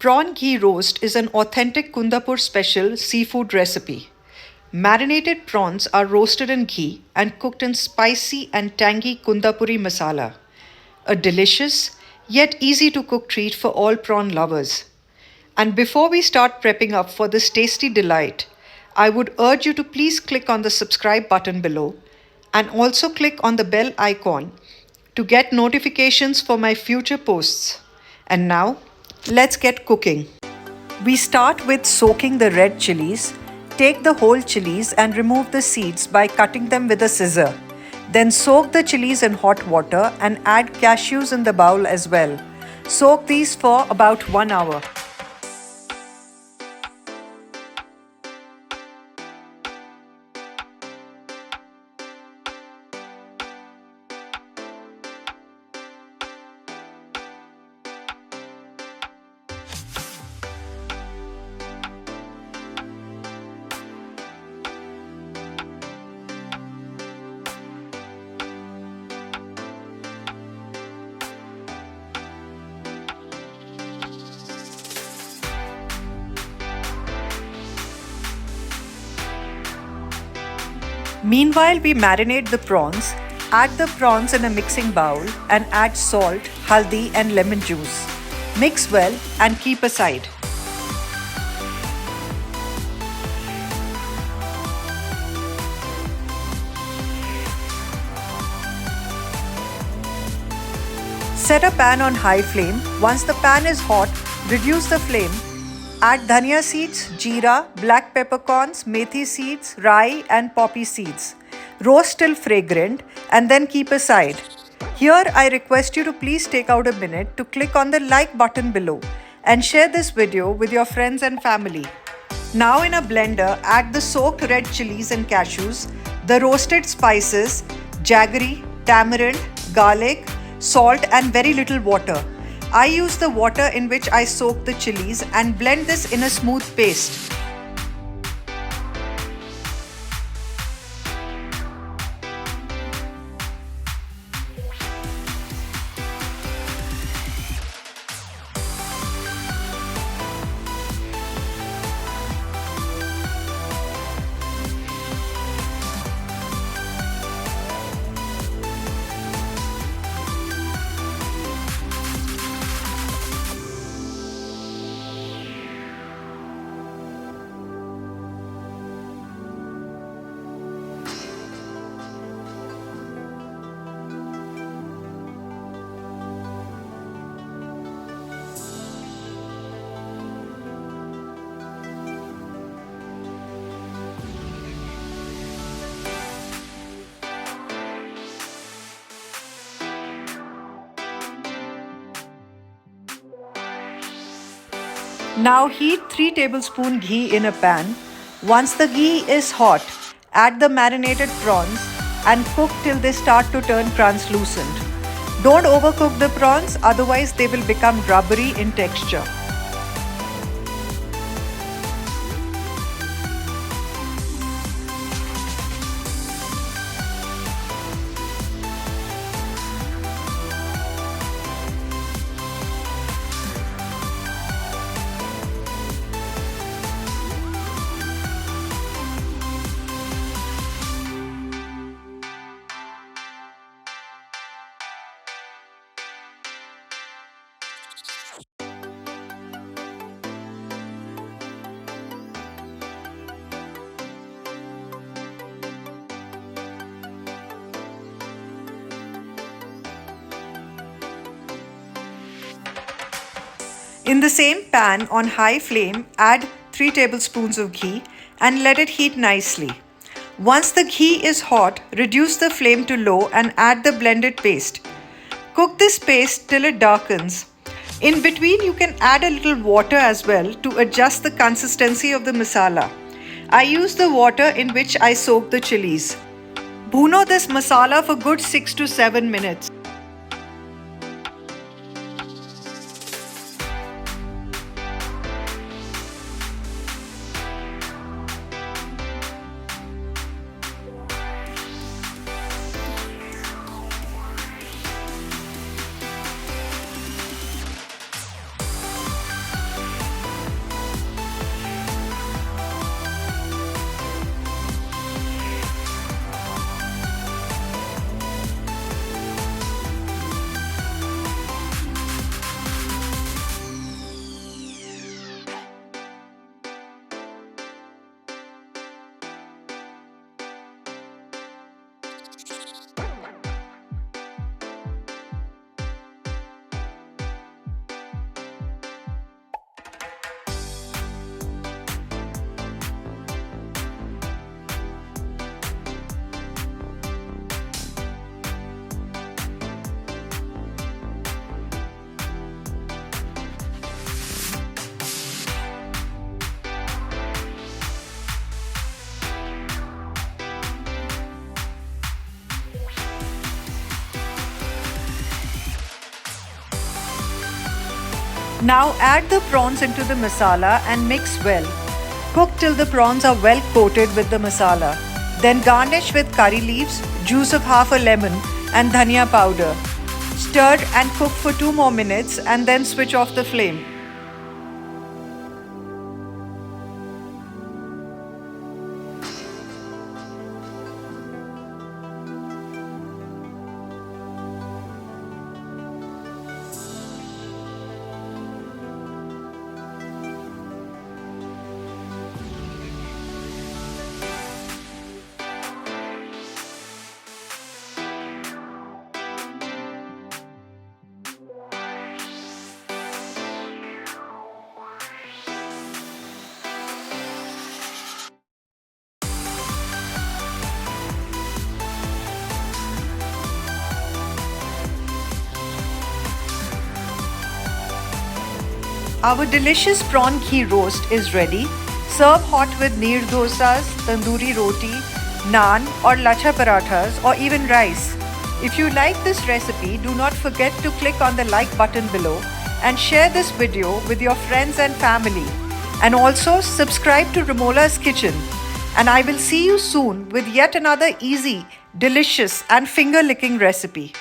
Prawn ghee roast is an authentic Kundapur special seafood recipe. Marinated prawns are roasted in ghee and cooked in spicy and tangy Kundapuri masala. A delicious yet easy to cook treat for all prawn lovers. And before we start prepping up for this tasty delight, I would urge you to please click on the subscribe button below and also click on the bell icon to get notifications for my future posts. And now, let's get cooking. We start with soaking the red chillies. Take the whole chillies and remove the seeds by cutting them with a scissor. Then soak the chillies in hot water and add cashews in the bowl as well. Soak these for about 1 hour. Meanwhile, we marinate the prawns. Add the prawns in a mixing bowl and add salt, haldi and lemon juice. Mix well and keep aside. Set a pan on high flame. Once the pan is hot, reduce the flame. Add dhaniya seeds, jeera, black peppercorns, methi seeds, rye and poppy seeds. Roast till fragrant and then keep aside. Here I request you to please take out a minute to click on the like button below and share this video with your friends and family. Now in a blender, add the soaked red chillies and cashews, the roasted spices, jaggery, tamarind, garlic, salt and very little water. I use the water in which I soak the chillies and blend this in a smooth paste. Now heat 3 tablespoons ghee in a pan. Once the ghee is hot, add the marinated prawns and cook till they start to turn translucent. Don't overcook the prawns, otherwise they will become rubbery in texture. In the same pan on high flame, add 3 tablespoons of ghee and let it heat nicely. Once the ghee is hot, reduce the flame to low and add the blended paste. Cook this paste till it darkens. In between, you can add a little water as well to adjust the consistency of the masala. I use the water in which I soak the chilies. Bhuno this masala for good 6 to 7 minutes. Now add the prawns into the masala and mix well. Cook till the prawns are well coated with the masala. Then garnish with curry leaves, juice of half a lemon and dhaniya powder. Stir and cook for 2 more minutes and then switch off the flame. Our delicious prawn ghee roast is ready. Serve hot with neer dosas, tandoori roti, naan or lacha parathas or even rice. If you like this recipe, do not forget to click on the like button below and share this video with your friends and family. And also subscribe to Ramola's Kitchen. And I will see you soon with yet another easy, delicious and finger-licking recipe.